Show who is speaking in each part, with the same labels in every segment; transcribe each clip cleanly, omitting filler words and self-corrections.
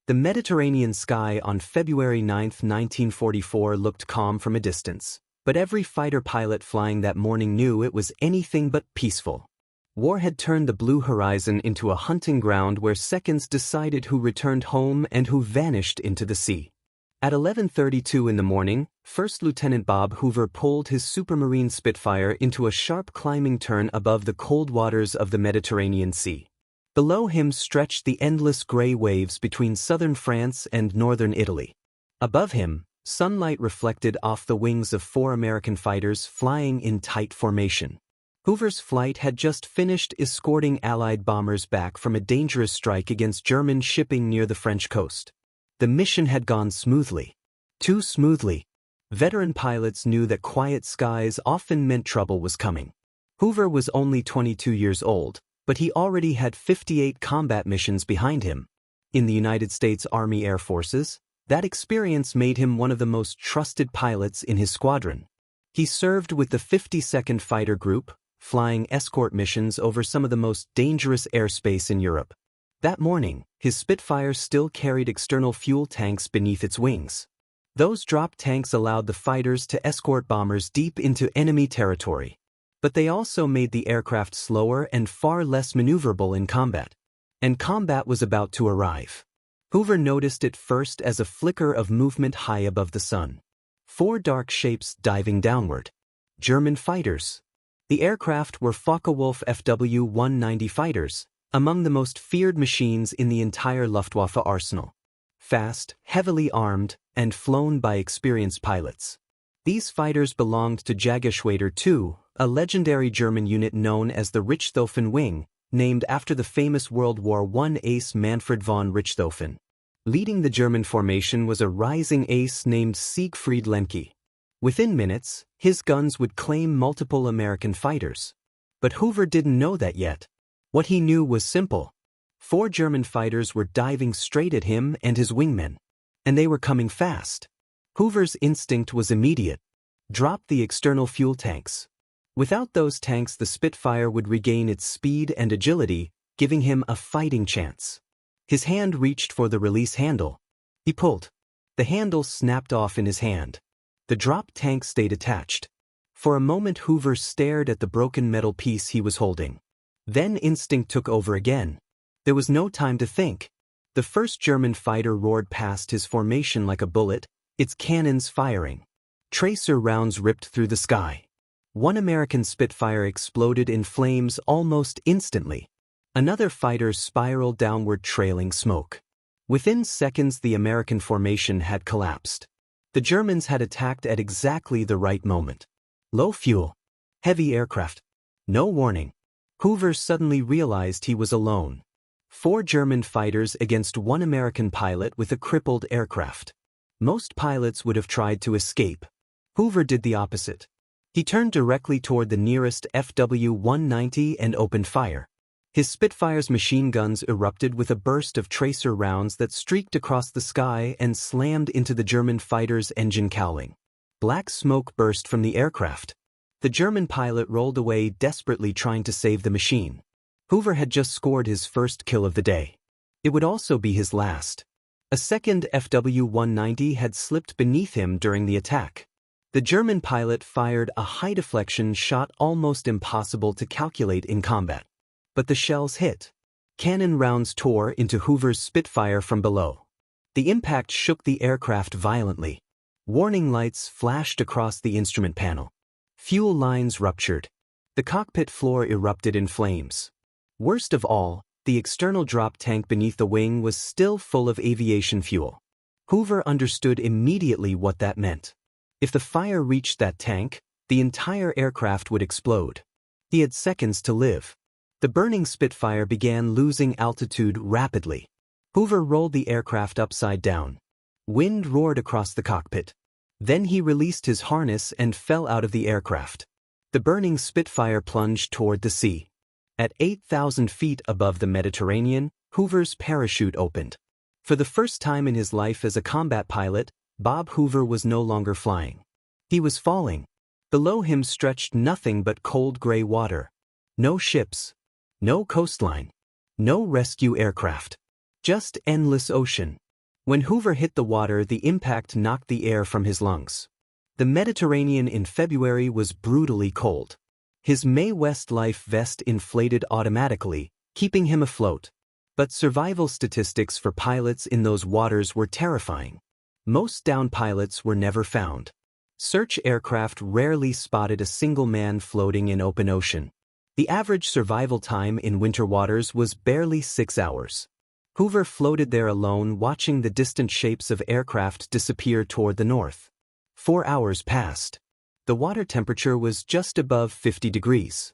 Speaker 1: The Mediterranean sky on February 9, 1944 looked calm from a distance, but every fighter pilot flying that morning knew it was anything but peaceful. War had turned the blue horizon into a hunting ground where seconds decided who returned home and who vanished into the sea. At 11:32 in the morning, First Lieutenant Bob Hoover pulled his Supermarine Spitfire into a sharp climbing turn above the cold waters of the Mediterranean Sea. Below him stretched the endless gray waves between southern France and northern Italy. Above him, sunlight reflected off the wings of 4 American fighters flying in tight formation. Hoover's flight had just finished escorting Allied bombers back from a dangerous strike against German shipping near the French coast. The mission had gone smoothly. Too smoothly. Veteran pilots knew that quiet skies often meant trouble was coming. Hoover was only 22 years old, but he already had 58 combat missions behind him. In the United States Army Air Forces, that experience made him one of the most trusted pilots in his squadron. He served with the 52nd Fighter Group, flying escort missions over some of the most dangerous airspace in Europe. That morning, his Spitfire still carried external fuel tanks beneath its wings. Those drop tanks allowed the fighters to escort bombers deep into enemy territory. But they also made the aircraft slower and far less maneuverable in combat. And combat was about to arrive. Hoover noticed it first as a flicker of movement high above the sun. 4 dark shapes diving downward. German fighters. The aircraft were Focke-Wulf Fw 190 fighters, among the most feared machines in the entire Luftwaffe arsenal. Fast, heavily armed, and flown by experienced pilots. These fighters belonged to Jägerschwader II, a legendary German unit known as the Richthofen Wing, named after the famous World War I ace Manfred von Richthofen. Leading the German formation was a rising ace named Siegfried Lemke. Within minutes, his guns would claim multiple American fighters. But Hoover didn't know that yet. What he knew was simple. 4 German fighters were diving straight at him and his wingmen. And they were coming fast. Hoover's instinct was immediate. Drop the external fuel tanks. Without those tanks, the Spitfire would regain its speed and agility, giving him a fighting chance. His hand reached for the release handle. He pulled. The handle snapped off in his hand. The drop tank stayed attached. For a moment Hoover stared at the broken metal piece he was holding. Then instinct took over again. There was no time to think. The first German fighter roared past his formation like a bullet, its cannons firing. Tracer rounds ripped through the sky. 1 American Spitfire exploded in flames almost instantly. Another fighter spiraled downward trailing smoke. Within seconds the American formation had collapsed. The Germans had attacked at exactly the right moment. Low fuel. Heavy aircraft. No warning. Hoover suddenly realized he was alone. 4 German fighters against 1 American pilot with a crippled aircraft. Most pilots would have tried to escape. Hoover did the opposite. He turned directly toward the nearest Fw 190 and opened fire. His Spitfire's machine guns erupted with a burst of tracer rounds that streaked across the sky and slammed into the German fighter's engine cowling. Black smoke burst from the aircraft. The German pilot rolled away, desperately trying to save the machine. Hoover had just scored his first kill of the day. It would also be his last. A second Fw 190 had slipped beneath him during the attack. The German pilot fired a high-deflection shot almost impossible to calculate in combat. But the shells hit. Cannon rounds tore into Hoover's Spitfire from below. The impact shook the aircraft violently. Warning lights flashed across the instrument panel. Fuel lines ruptured. The cockpit floor erupted in flames. Worst of all, the external drop tank beneath the wing was still full of aviation fuel. Hoover understood immediately what that meant. If the fire reached that tank, the entire aircraft would explode. He had seconds to live. The burning Spitfire began losing altitude rapidly. Hoover rolled the aircraft upside down. Wind roared across the cockpit. Then he released his harness and fell out of the aircraft. The burning Spitfire plunged toward the sea. At 8,000 feet above the Mediterranean, Hoover's parachute opened. For the first time in his life as a combat pilot, Bob Hoover was no longer flying. He was falling. Below him stretched nothing but cold gray water. No ships. No coastline. No rescue aircraft. Just endless ocean. When Hoover hit the water, the impact knocked the air from his lungs. The Mediterranean in February was brutally cold. His Mae West life vest inflated automatically, keeping him afloat. But survival statistics for pilots in those waters were terrifying. Most downed pilots were never found. Search aircraft rarely spotted a single man floating in open ocean. The average survival time in winter waters was barely 6 hours. Hoover floated there alone, watching the distant shapes of aircraft disappear toward the north. 4 hours passed. The water temperature was just above 50 degrees.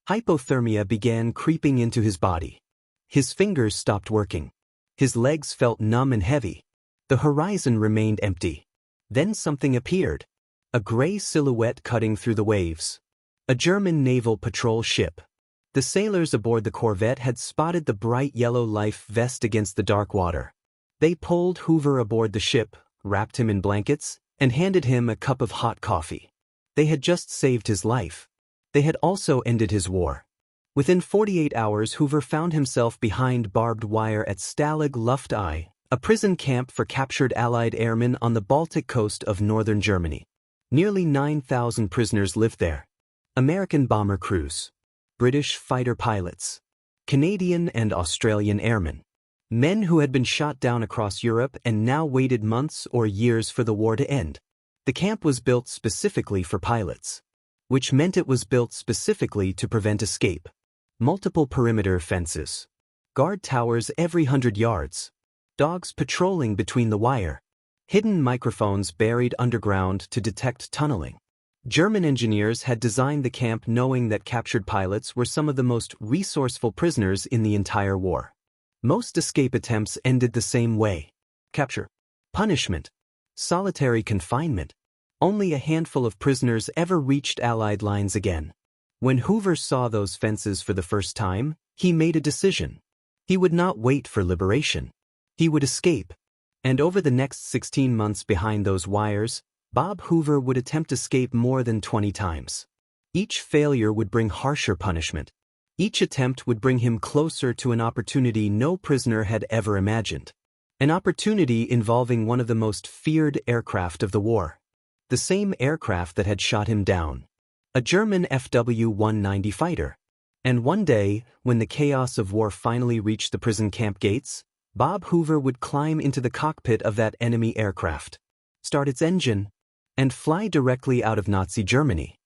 Speaker 1: Hypothermia began creeping into his body. His fingers stopped working. His legs felt numb and heavy. The horizon remained empty. Then something appeared. A gray silhouette cutting through the waves. A German naval patrol ship. The sailors aboard the corvette had spotted the bright yellow life vest against the dark water. They pulled Hoover aboard the ship, wrapped him in blankets, and handed him a cup of hot coffee. They had just saved his life. They had also ended his war. Within 48 hours, Hoover found himself behind barbed wire at Stalag Luft I, a prison camp for captured Allied airmen on the Baltic coast of northern Germany. Nearly 9,000 prisoners lived there. American bomber crews, British fighter pilots, Canadian and Australian airmen, men who had been shot down across Europe and now waited months or years for the war to end. The camp was built specifically for pilots, which meant it was built specifically to prevent escape. Multiple perimeter fences, guard towers every 100 yards, dogs patrolling between the wire, hidden microphones buried underground to detect tunneling. German engineers had designed the camp knowing that captured pilots were some of the most resourceful prisoners in the entire war. Most escape attempts ended the same way: capture, punishment, solitary confinement. Only a handful of prisoners ever reached Allied lines again. When Hoover saw those fences for the first time, he made a decision. He would not wait for liberation. He would escape. And over the next 16 months behind those wires, Bob Hoover would attempt escape more than 20 times. Each failure would bring harsher punishment. Each attempt would bring him closer to an opportunity no prisoner had ever imagined. An opportunity involving one of the most feared aircraft of the war. The same aircraft that had shot him down. A German Fw-190 fighter. And one day, when the chaos of war finally reached the prison camp gates, Bob Hoover would climb into the cockpit of that enemy aircraft, start its engine, and fly directly out of Nazi Germany.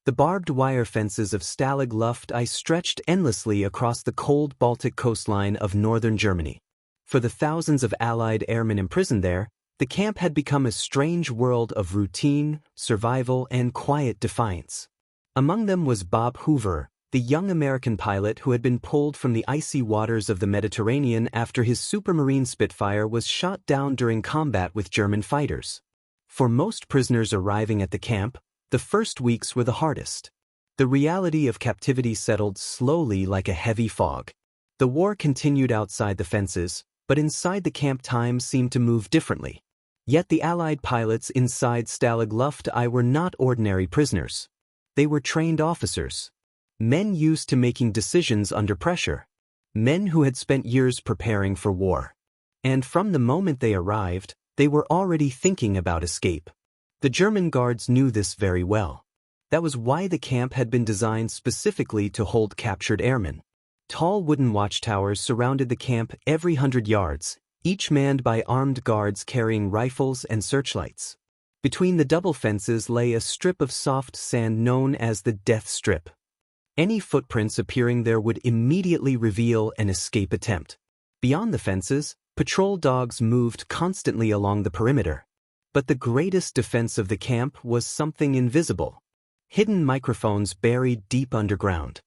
Speaker 1: The barbed wire fences of Stalag Luft I stretched endlessly across the cold Baltic coastline of northern Germany. For the thousands of Allied airmen imprisoned there, the camp had become a strange world of routine, survival, and quiet defiance. Among them was Bob Hoover, the young American pilot who had been pulled from the icy waters of the Mediterranean after his Supermarine Spitfire was shot down during combat with German fighters. For most prisoners arriving at the camp, the first weeks were the hardest. The reality of captivity settled slowly like a heavy fog. The war continued outside the fences, but inside the camp time seemed to move differently. Yet the Allied pilots inside Stalag Luft I were not ordinary prisoners. They were trained officers. Men used to making decisions under pressure. Men who had spent years preparing for war. And from the moment they arrived, they were already thinking about escape. The German guards knew this very well. That was why the camp had been designed specifically to hold captured airmen. Tall wooden watchtowers surrounded the camp every 100 yards, each manned by armed guards carrying rifles and searchlights. Between the double fences lay a strip of soft sand known as the death strip. Any footprints appearing there would immediately reveal an escape attempt. Beyond the fences, patrol dogs moved constantly along the perimeter. But the greatest defense of the camp was something invisible. Hidden microphones buried deep underground.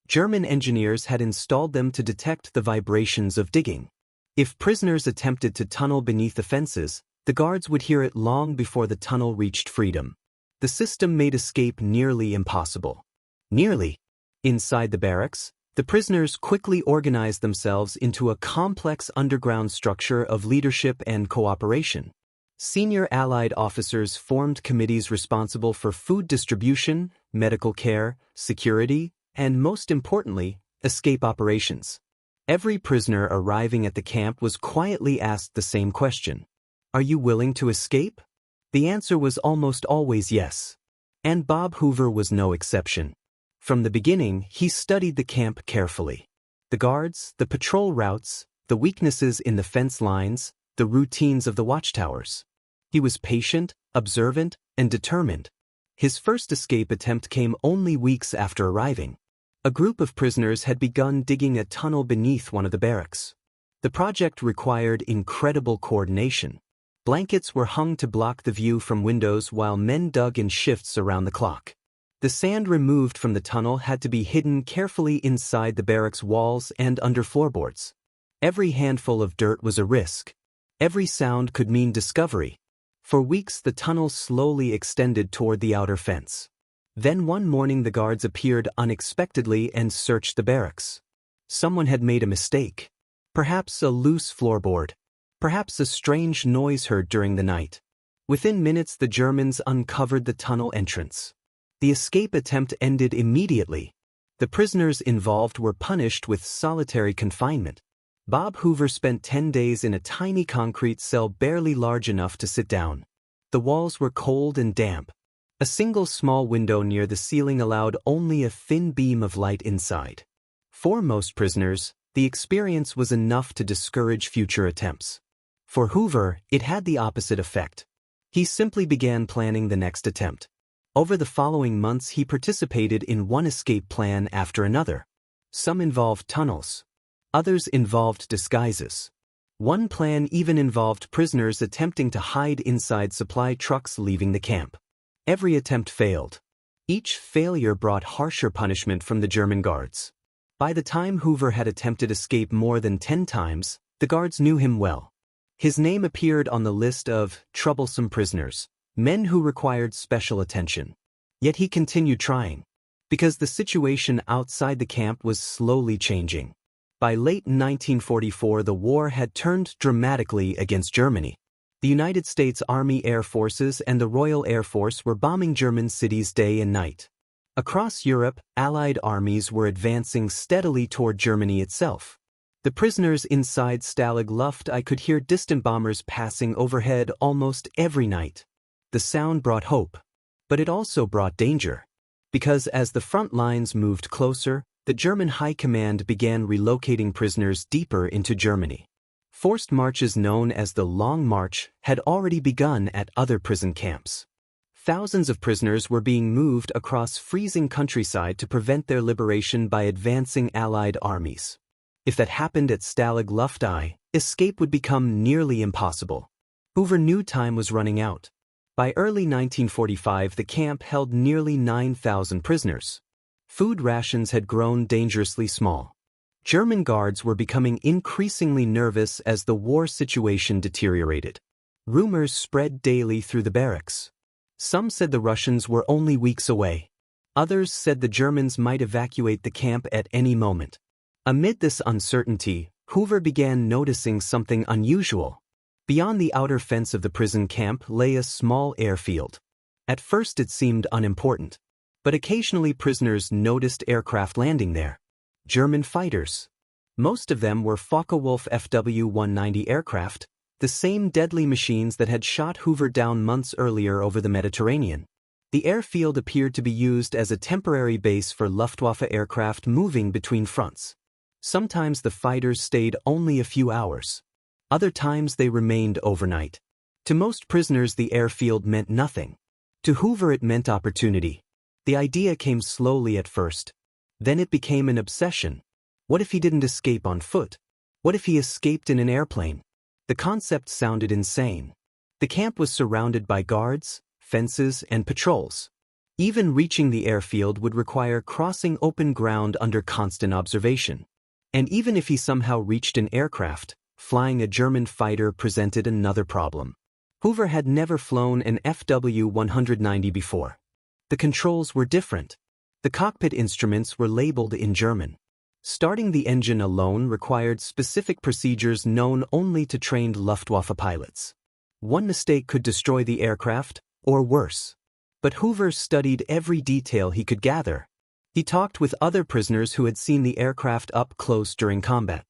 Speaker 1: German engineers had installed them to detect the vibrations of digging. If prisoners attempted to tunnel beneath the fences, the guards would hear it long before the tunnel reached freedom. The system made escape nearly impossible. Nearly. Inside the barracks, the prisoners quickly organized themselves into a complex underground structure of leadership and cooperation. Senior Allied officers formed committees responsible for food distribution, medical care, security, and most importantly, escape operations. Every prisoner arriving at the camp was quietly asked the same question. Are you willing to escape? The answer was almost always yes. And Bob Hoover was no exception. From the beginning, he studied the camp carefully. The guards, the patrol routes, the weaknesses in the fence lines, the routines of the watchtowers. He was patient, observant, and determined. His first escape attempt came only weeks after arriving. A group of prisoners had begun digging a tunnel beneath one of the barracks. The project required incredible coordination. Blankets were hung to block the view from windows while men dug in shifts around the clock. The sand removed from the tunnel had to be hidden carefully inside the barracks walls and under floorboards. Every handful of dirt was a risk. Every sound could mean discovery. For weeks the tunnel slowly extended toward the outer fence. Then one morning the guards appeared unexpectedly and searched the barracks. Someone had made a mistake. Perhaps a loose floorboard. Perhaps a strange noise heard during the night. Within minutes the Germans uncovered the tunnel entrance. The escape attempt ended immediately. The prisoners involved were punished with solitary confinement. Bob Hoover spent 10 days in a tiny concrete cell barely large enough to sit down. The walls were cold and damp. A single small window near the ceiling allowed only a thin beam of light inside. For most prisoners, the experience was enough to discourage future attempts. For Hoover, it had the opposite effect. He simply began planning the next attempt. Over the following months he participated in one escape plan after another. Some involved tunnels. Others involved disguises. One plan even involved prisoners attempting to hide inside supply trucks leaving the camp. Every attempt failed. Each failure brought harsher punishment from the German guards. By the time Hoover had attempted escape more than 10 times, the guards knew him well. His name appeared on the list of troublesome prisoners, men who required special attention. Yet he continued trying, because the situation outside the camp was slowly changing. By late 1944, the war had turned dramatically against Germany. The United States Army Air Forces and the Royal Air Force were bombing German cities day and night. Across Europe, Allied armies were advancing steadily toward Germany itself. The prisoners inside Stalag Luft I could hear distant bombers passing overhead almost every night. The sound brought hope, but it also brought danger. Because as the front lines moved closer, the German High Command began relocating prisoners deeper into Germany. Forced marches known as the Long March had already begun at other prison camps. Thousands of prisoners were being moved across freezing countryside to prevent their liberation by advancing Allied armies. If that happened at Stalag Luft I, escape would become nearly impossible. Hoover knew time was running out. By early 1945, the camp held nearly 9,000 prisoners. Food rations had grown dangerously small. German guards were becoming increasingly nervous as the war situation deteriorated. Rumors spread daily through the barracks. Some said the Russians were only weeks away. Others said the Germans might evacuate the camp at any moment. Amid this uncertainty, Hoover began noticing something unusual. Beyond the outer fence of the prison camp lay a small airfield. At first it seemed unimportant, but occasionally prisoners noticed aircraft landing there. German fighters. Most of them were Focke-Wulf Fw 190 aircraft, the same deadly machines that had shot Hoover down months earlier over the Mediterranean. The airfield appeared to be used as a temporary base for Luftwaffe aircraft moving between fronts. Sometimes the fighters stayed only a few hours. Other times they remained overnight. To most prisoners the airfield meant nothing. To Hoover it meant opportunity. The idea came slowly at first. Then it became an obsession. What if he didn't escape on foot? What if he escaped in an airplane? The concept sounded insane. The camp was surrounded by guards, fences, and patrols. Even reaching the airfield would require crossing open ground under constant observation. And even if he somehow reached an aircraft, flying a German fighter presented another problem. Hoover had never flown an Fw 190 before. The controls were different. The cockpit instruments were labeled in German. Starting the engine alone required specific procedures known only to trained Luftwaffe pilots. One mistake could destroy the aircraft, or worse. But Hoover studied every detail he could gather. He talked with other prisoners who had seen the aircraft up close during combat.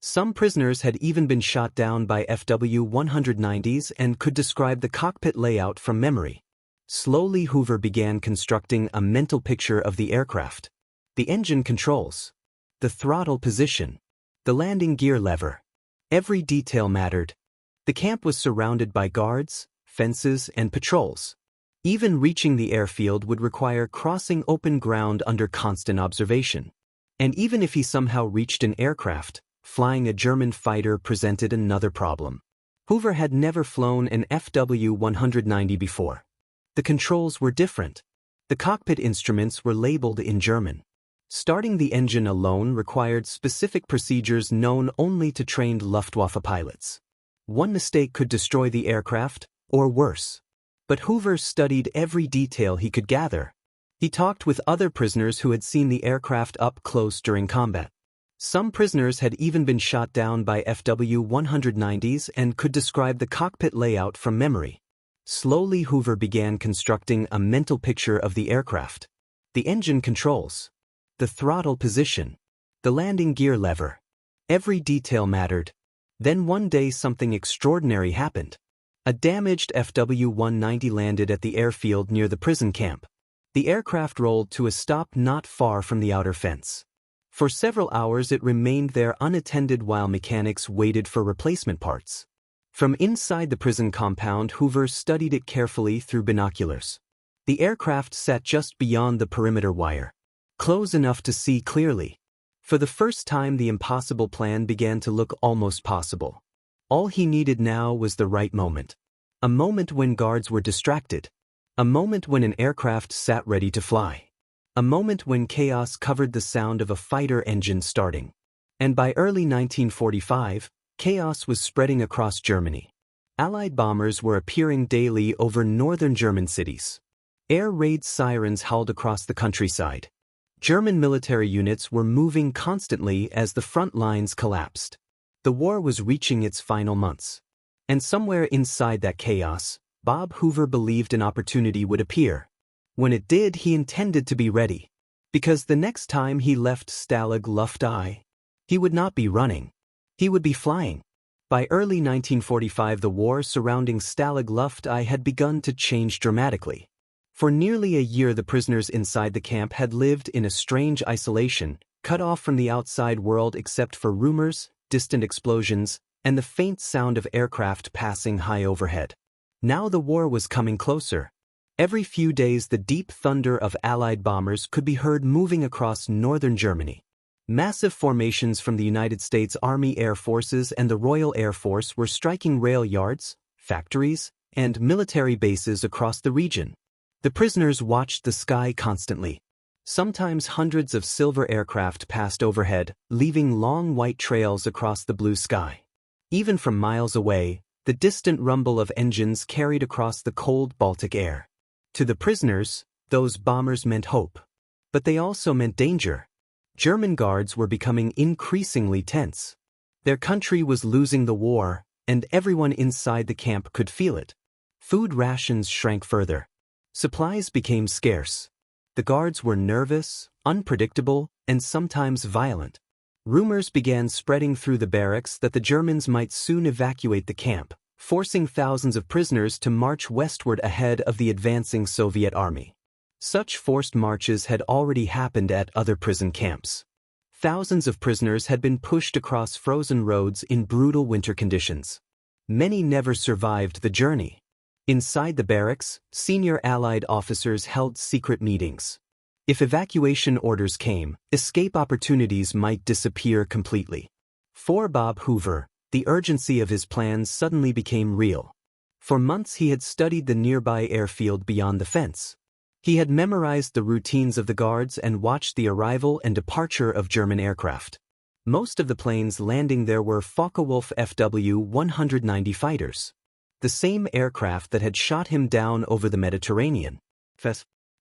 Speaker 1: Some prisoners had even been shot down by FW-190s and could describe the cockpit layout from memory. Slowly, Hoover began constructing a mental picture of the aircraft. The engine controls, the throttle position, the landing gear lever. Every detail mattered. The camp was surrounded by guards, fences, and patrols. Even reaching the airfield would require crossing open ground under constant observation. And even if he somehow reached an aircraft, flying a German fighter presented another problem. Hoover had never flown an FW-190 before. The controls were different. The cockpit instruments were labeled in German. Starting the engine alone required specific procedures known only to trained Luftwaffe pilots. One mistake could destroy the aircraft, or worse. But Hoover studied every detail he could gather. He talked with other prisoners who had seen the aircraft up close during combat. Some prisoners had even been shot down by FW-190s and could describe the cockpit layout from memory. Slowly, Hoover began constructing a mental picture of the aircraft. The engine controls, the throttle position, the landing gear lever. Every detail mattered. Then one day something extraordinary happened. A damaged FW-190 landed at the airfield near the prison camp. The aircraft rolled to a stop not far from the outer fence. For several hours it remained there unattended while mechanics waited for replacement parts. From inside the prison compound, Hoover studied it carefully through binoculars. The aircraft sat just beyond the perimeter wire, close enough to see clearly. For the first time, the impossible plan began to look almost possible. All he needed now was the right moment. A moment when guards were distracted. A moment when an aircraft sat ready to fly. A moment when chaos covered the sound of a fighter engine starting. And by early 1945, chaos was spreading across Germany. Allied bombers were appearing daily over northern German cities. Air raid sirens howled across the countryside. German military units were moving constantly as the front lines collapsed. The war was reaching its final months. And somewhere inside that chaos, Bob Hoover believed an opportunity would appear. When it did, he intended to be ready. Because the next time he left Stalag Luft I, he would not be running. He would be flying. By early 1945, the war surrounding Stalag Luft I had begun to change dramatically. For nearly a year, the prisoners inside the camp had lived in a strange isolation, cut off from the outside world except for rumors, distant explosions, and the faint sound of aircraft passing high overhead. Now the war was coming closer. Every few days, the deep thunder of Allied bombers could be heard moving across northern Germany. Massive formations from the United States Army Air Forces and the Royal Air Force were striking rail yards, factories, and military bases across the region. The prisoners watched the sky constantly. Sometimes hundreds of silver aircraft passed overhead, leaving long white trails across the blue sky. Even from miles away, the distant rumble of engines carried across the cold Baltic air. To the prisoners, those bombers meant hope. But they also meant danger. German guards were becoming increasingly tense. Their country was losing the war, and everyone inside the camp could feel it. Food rations shrank further. Supplies became scarce. The guards were nervous, unpredictable, and sometimes violent. Rumors began spreading through the barracks that the Germans might soon evacuate the camp, forcing thousands of prisoners to march westward ahead of the advancing Soviet army. Such forced marches had already happened at other prison camps. Thousands of prisoners had been pushed across frozen roads in brutal winter conditions. Many never survived the journey. Inside the barracks, senior Allied officers held secret meetings. If evacuation orders came, escape opportunities might disappear completely. For Bob Hoover, the urgency of his plans suddenly became real. For months he had studied the nearby airfield beyond the fence. He had memorized the routines of the guards and watched the arrival and departure of German aircraft. Most of the planes landing there were Focke-Wulf Fw 190 fighters. The same aircraft that had shot him down over the Mediterranean.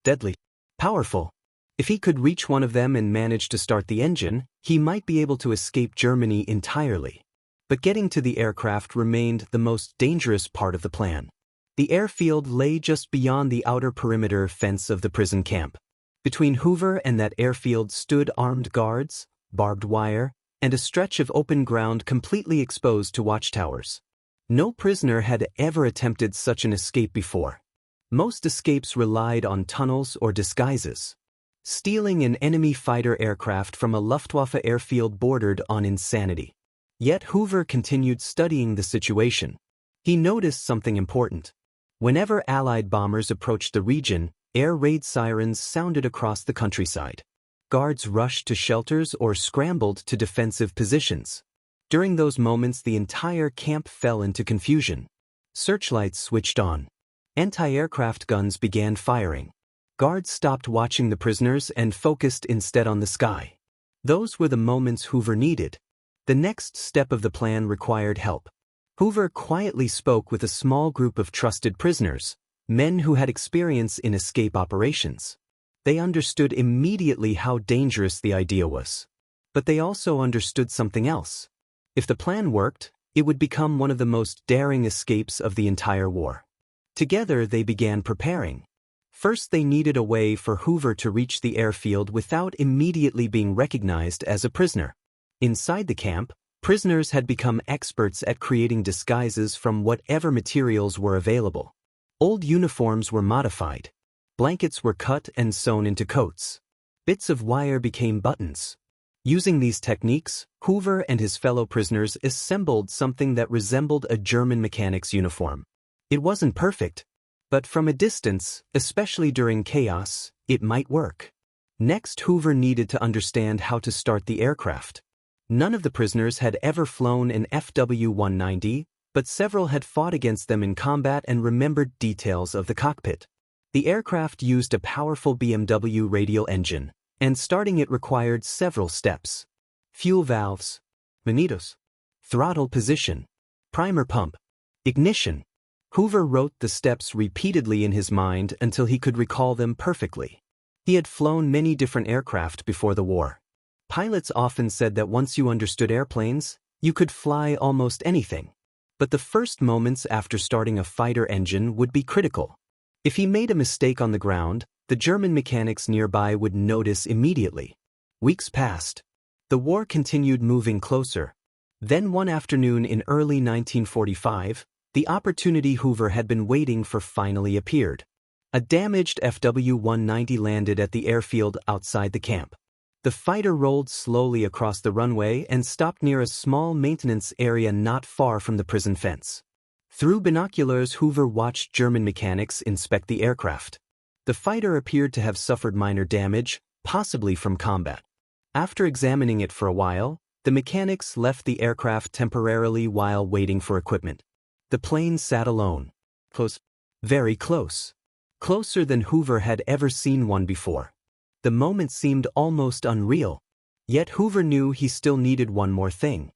Speaker 1: Deadly. Powerful. If he could reach one of them and manage to start the engine, he might be able to escape Germany entirely. But getting to the aircraft remained the most dangerous part of the plan. The airfield lay just beyond the outer perimeter fence of the prison camp. Between Hoover and that airfield stood armed guards, barbed wire, and a stretch of open ground completely exposed to watchtowers. No prisoner had ever attempted such an escape before. Most escapes relied on tunnels or disguises. Stealing an enemy fighter aircraft from a Luftwaffe airfield bordered on insanity. Yet Hoover continued studying the situation. He noticed something important. Whenever Allied bombers approached the region, air raid sirens sounded across the countryside. Guards rushed to shelters or scrambled to defensive positions. During those moments, the entire camp fell into confusion. Searchlights switched on. Anti-aircraft guns began firing. Guards stopped watching the prisoners and focused instead on the sky. Those were the moments Hoover needed. The next step of the plan required help. Hoover quietly spoke with a small group of trusted prisoners, men who had experience in escape operations. They understood immediately how dangerous the idea was. But they also understood something else. If the plan worked, it would become one of the most daring escapes of the entire war. Together they began preparing. First, they needed a way for Hoover to reach the airfield without immediately being recognized as a prisoner. Inside the camp, prisoners had become experts at creating disguises from whatever materials were available. Old uniforms were modified. Blankets were cut and sewn into coats. Bits of wire became buttons. Using these techniques, Hoover and his fellow prisoners assembled something that resembled a German mechanic's uniform. It wasn't perfect, but from a distance, especially during chaos, it might work. Next, Hoover needed to understand how to start the aircraft. None of the prisoners had ever flown an FW-190, but several had fought against them in combat and remembered details of the cockpit. The aircraft used a powerful BMW radial engine, and starting it required several steps. Fuel valves, magnetos, throttle position, primer pump, ignition. Hoover wrote the steps repeatedly in his mind until he could recall them perfectly. He had flown many different aircraft before the war. Pilots often said that once you understood airplanes, you could fly almost anything. But the first moments after starting a fighter engine would be critical. If he made a mistake on the ground, the German mechanics nearby would notice immediately. Weeks passed. The war continued moving closer. Then one afternoon in early 1945, the opportunity Hoover had been waiting for finally appeared. A damaged FW-190 landed at the airfield outside the camp. The fighter rolled slowly across the runway and stopped near a small maintenance area not far from the prison fence. Through binoculars, Hoover watched German mechanics inspect the aircraft. The fighter appeared to have suffered minor damage, possibly from combat. After examining it for a while, the mechanics left the aircraft temporarily while waiting for equipment. The plane sat alone. Close. Very close. Closer than Hoover had ever seen one before. The moment seemed almost unreal. Yet Hoover knew he still needed one more thing.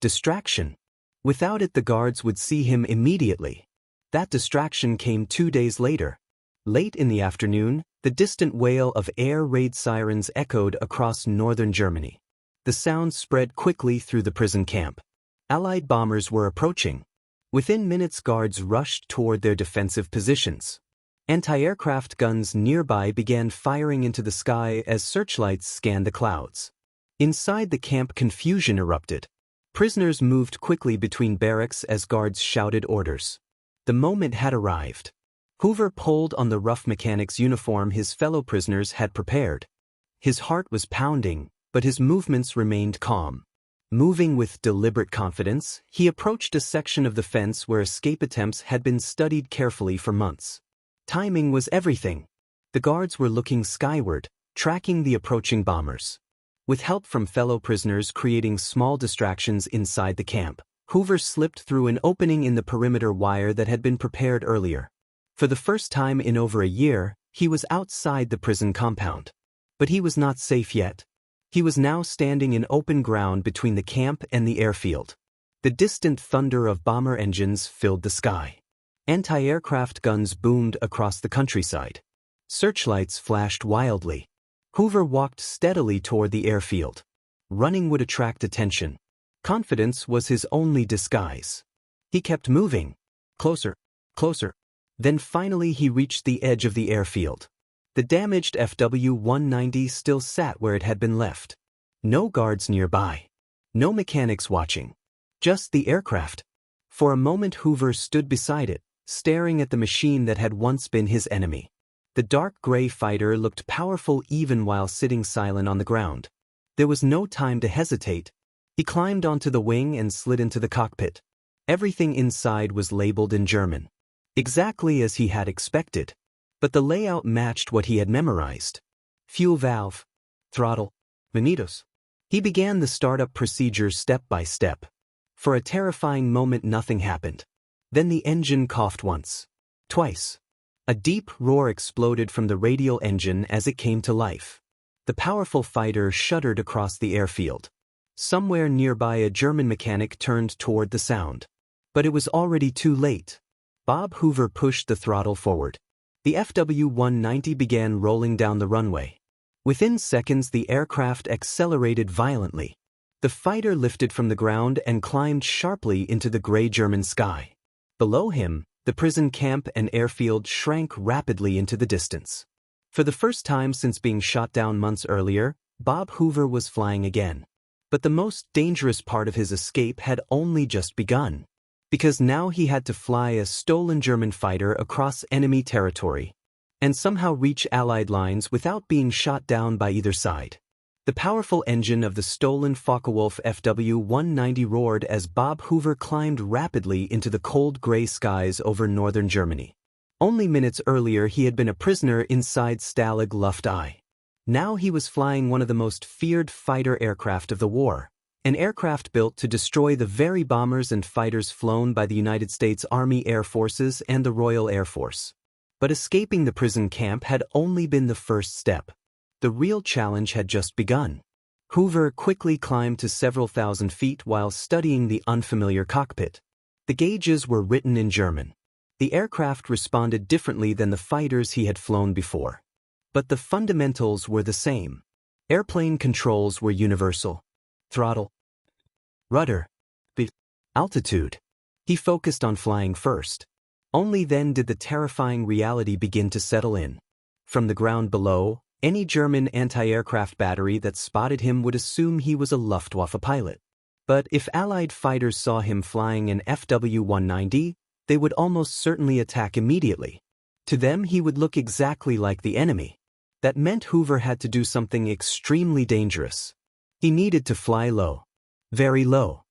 Speaker 1: Distraction. Without it, the guards would see him immediately. That distraction came 2 days later. Late in the afternoon, the distant wail of air raid sirens echoed across northern Germany. The sound spread quickly through the prison camp. Allied bombers were approaching. Within minutes, guards rushed toward their defensive positions. Anti-aircraft guns nearby began firing into the sky as searchlights scanned the clouds. Inside the camp, confusion erupted. Prisoners moved quickly between barracks as guards shouted orders. The moment had arrived. Hoover pulled on the rough mechanic's uniform his fellow prisoners had prepared. His heart was pounding, but his movements remained calm. Moving with deliberate confidence, he approached a section of the fence where escape attempts had been studied carefully for months. Timing was everything. The guards were looking skyward, tracking the approaching bombers. With help from fellow prisoners creating small distractions inside the camp, Hoover slipped through an opening in the perimeter wire that had been prepared earlier. For the first time in over a year, he was outside the prison compound. But he was not safe yet. He was now standing in open ground between the camp and the airfield. The distant thunder of bomber engines filled the sky. Anti-aircraft guns boomed across the countryside. Searchlights flashed wildly. Hoover walked steadily toward the airfield. Running would attract attention. Confidence was his only disguise. He kept moving. Closer, closer. Then finally he reached the edge of the airfield. The damaged FW-190 still sat where it had been left. No guards nearby. No mechanics watching. Just the aircraft. For a moment Hoover stood beside it, staring at the machine that had once been his enemy. The dark gray fighter looked powerful even while sitting silent on the ground. There was no time to hesitate. He climbed onto the wing and slid into the cockpit. Everything inside was labeled in German. Exactly as he had expected. But the layout matched what he had memorized. Fuel valve. Throttle. Manitos. He began the startup procedure step by step. For a terrifying moment nothing happened. Then the engine coughed once. Twice. A deep roar exploded from the radial engine as it came to life. The powerful fighter shuddered across the airfield. Somewhere nearby a German mechanic turned toward the sound. But it was already too late. Bob Hoover pushed the throttle forward. The FW-190 began rolling down the runway. Within seconds the aircraft accelerated violently. The fighter lifted from the ground and climbed sharply into the gray German sky. Below him, the prison camp and airfield shrank rapidly into the distance. For the first time since being shot down months earlier, Bob Hoover was flying again. But the most dangerous part of his escape had only just begun. Because now he had to fly a stolen German fighter across enemy territory and somehow reach Allied lines without being shot down by either side. The powerful engine of the stolen Focke-Wulf Fw-190 roared as Bob Hoover climbed rapidly into the cold gray skies over northern Germany. Only minutes earlier he had been a prisoner inside Stalag Luft I. Now he was flying one of the most feared fighter aircraft of the war, an aircraft built to destroy the very bombers and fighters flown by the United States Army Air Forces and the Royal Air Force. But escaping the prison camp had only been the first step. The real challenge had just begun. Hoover quickly climbed to several thousand feet while studying the unfamiliar cockpit. The gauges were written in German. The aircraft responded differently than the fighters he had flown before. But the fundamentals were the same. Airplane controls were universal. Throttle. Rudder. Altitude. He focused on flying first. Only then did the terrifying reality begin to settle in. From the ground below, any German anti-aircraft battery that spotted him would assume he was a Luftwaffe pilot. But if Allied fighters saw him flying an FW-190, they would almost certainly attack immediately. To them he would look exactly like the enemy. That meant Hoover had to do something extremely dangerous. He needed to fly low. Very low.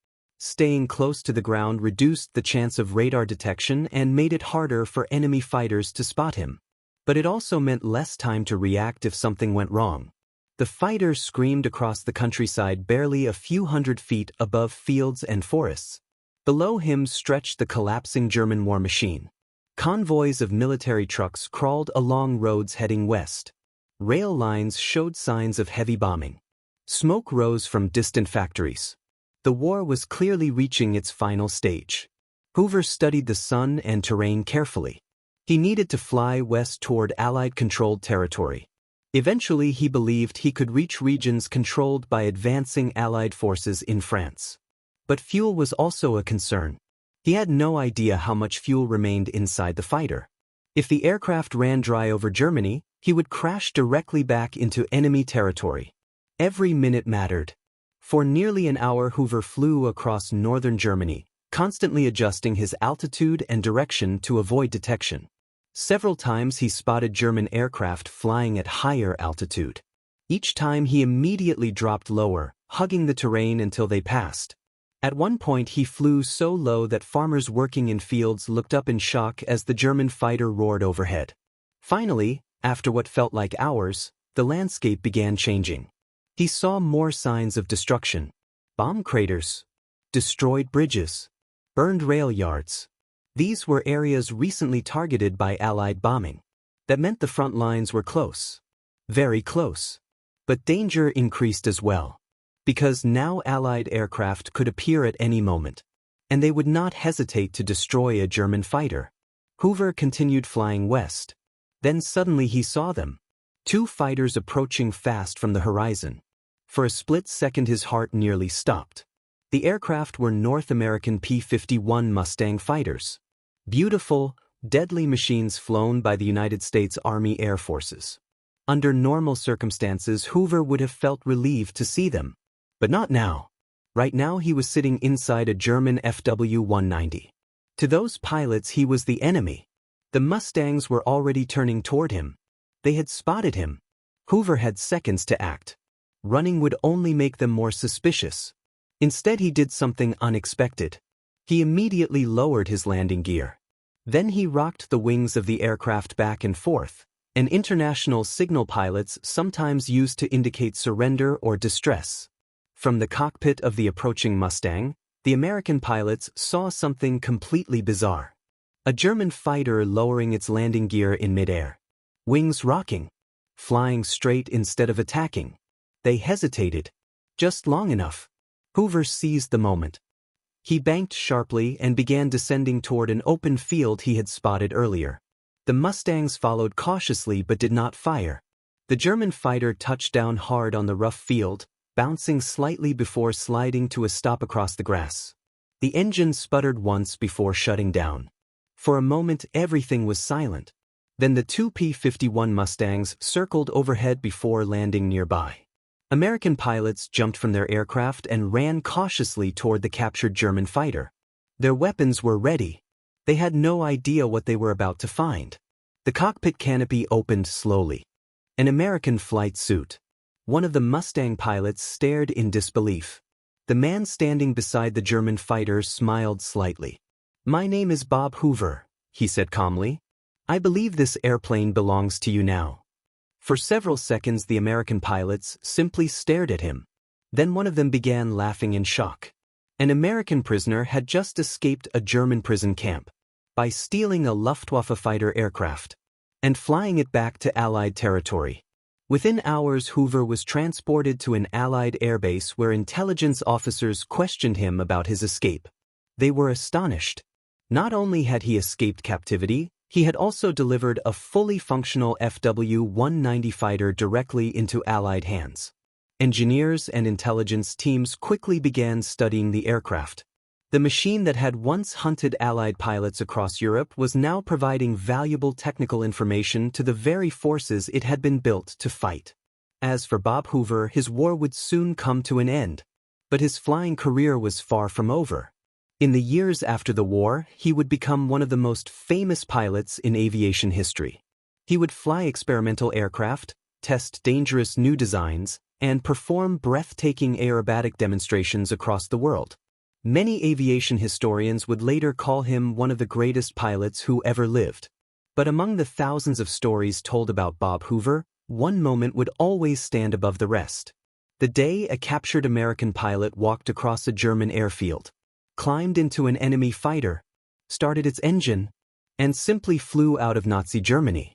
Speaker 1: Staying close to the ground reduced the chance of radar detection and made it harder for enemy fighters to spot him. But it also meant less time to react if something went wrong. The fighter screamed across the countryside barely a few hundred feet above fields and forests. Below him stretched the collapsing German war machine. Convoys of military trucks crawled along roads heading west. Rail lines showed signs of heavy bombing. Smoke rose from distant factories. The war was clearly reaching its final stage. Hoover studied the sun and terrain carefully. He needed to fly west toward Allied-controlled territory. Eventually he believed he could reach regions controlled by advancing Allied forces in France. But fuel was also a concern. He had no idea how much fuel remained inside the fighter. If the aircraft ran dry over Germany, he would crash directly back into enemy territory. Every minute mattered. For nearly an hour Hoover flew across northern Germany, constantly adjusting his altitude and direction to avoid detection. Several times he spotted German aircraft flying at higher altitude. Each time he immediately dropped lower, hugging the terrain until they passed. At one point he flew so low that farmers working in fields looked up in shock as the German fighter roared overhead. Finally, after what felt like hours, the landscape began changing. He saw more signs of destruction. Bomb craters. Destroyed bridges. Burned rail yards. These were areas recently targeted by Allied bombing. That meant the front lines were close. Very close. But danger increased as well. Because now Allied aircraft could appear at any moment. And they would not hesitate to destroy a German fighter. Hoover continued flying west. Then suddenly he saw them. Two fighters approaching fast from the horizon. For a split second his heart nearly stopped. The aircraft were North American P-51 Mustang fighters. Beautiful, deadly machines flown by the United States Army Air Forces. Under normal circumstances Hoover would have felt relieved to see them. But not now. Right now he was sitting inside a German Fw-190. To those pilots he was the enemy. The Mustangs were already turning toward him. They had spotted him. Hoover had seconds to act. Running would only make them more suspicious. Instead he did something unexpected. He immediately lowered his landing gear. Then he rocked the wings of the aircraft back and forth, an international signal pilots sometimes used to indicate surrender or distress. From the cockpit of the approaching Mustang, the American pilots saw something completely bizarre. A German fighter lowering its landing gear in midair. Wings rocking. Flying straight instead of attacking. They hesitated. Just long enough. Hoover seized the moment. He banked sharply and began descending toward an open field he had spotted earlier. The Mustangs followed cautiously but did not fire. The German fighter touched down hard on the rough field, bouncing slightly before sliding to a stop across the grass. The engine sputtered once before shutting down. For a moment everything was silent. Then the two P-51 Mustangs circled overhead before landing nearby. American pilots jumped from their aircraft and ran cautiously toward the captured German fighter. Their weapons were ready. They had no idea what they were about to find. The cockpit canopy opened slowly. An American flight suit. One of the Mustang pilots stared in disbelief. The man standing beside the German fighter smiled slightly. "My name is Bob Hoover," he said calmly. "I believe this airplane belongs to you now." For several seconds the American pilots simply stared at him. Then one of them began laughing in shock. An American prisoner had just escaped a German prison camp by stealing a Luftwaffe fighter aircraft and flying it back to Allied territory. Within hours Hoover was transported to an Allied airbase where intelligence officers questioned him about his escape. They were astonished. Not only had he escaped captivity, he had also delivered a fully functional Fw-190 fighter directly into Allied hands. Engineers and intelligence teams quickly began studying the aircraft. The machine that had once hunted Allied pilots across Europe was now providing valuable technical information to the very forces it had been built to fight. As for Bob Hoover, his war would soon come to an end. But his flying career was far from over. In the years after the war, he would become one of the most famous pilots in aviation history. He would fly experimental aircraft, test dangerous new designs, and perform breathtaking aerobatic demonstrations across the world. Many aviation historians would later call him one of the greatest pilots who ever lived. But among the thousands of stories told about Bob Hoover, one moment would always stand above the rest. The day a captured American pilot walked across a German airfield, climbed into an enemy fighter, started its engine, and simply flew out of Nazi Germany.